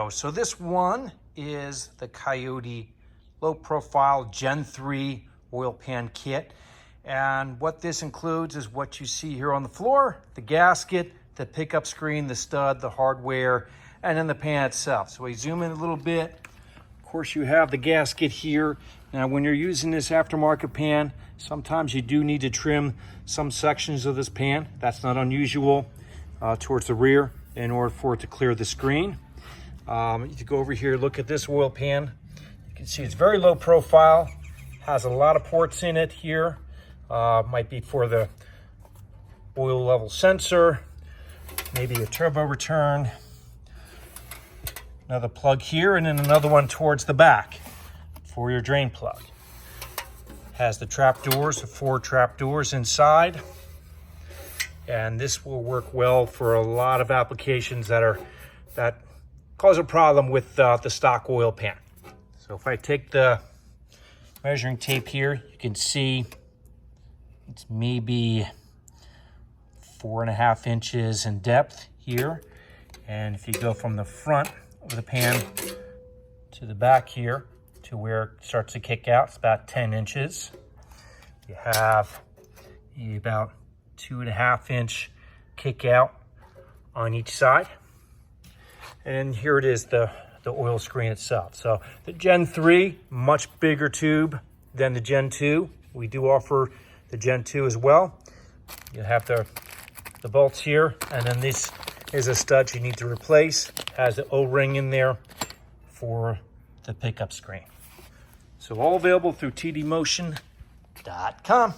So this one is the Coyote low profile Gen 3 oil pan kit. And what this includes is what you see here on the floor, the gasket, the pickup screen, the stud, the hardware, and then the pan itself. So we zoom in a little bit. Of course, you have the gasket here. Now, when you're using this aftermarket pan, sometimes you do need to trim some sections of this pan. That's not unusual towards the rear in order for it to clear the screen. You go over here, look at this oil pan. You can see it's very low profile, has a lot of ports in it here. Might be for the oil level sensor, maybe a turbo return, another plug here, and then another one towards the back for your drain plug. Has the trap doors, the 4 trap doors inside. And this will work well for a lot of applications that cause a problem with the stock oil pan. So if I take the measuring tape here, you can see it's maybe 4.5 inches in depth here. And if you go from the front of the pan to the back here to where it starts to kick out, it's about 10 inches. You have about 2.5 inch kick out on each side. And here it is, the oil screen itself. So the Gen 3, much bigger tube than the Gen 2. We do offer the Gen 2 as well. You have the bolts here, and then this is a stud you need to replace. Has the O-ring in there for the pickup screen. So all available through tdmotion.com.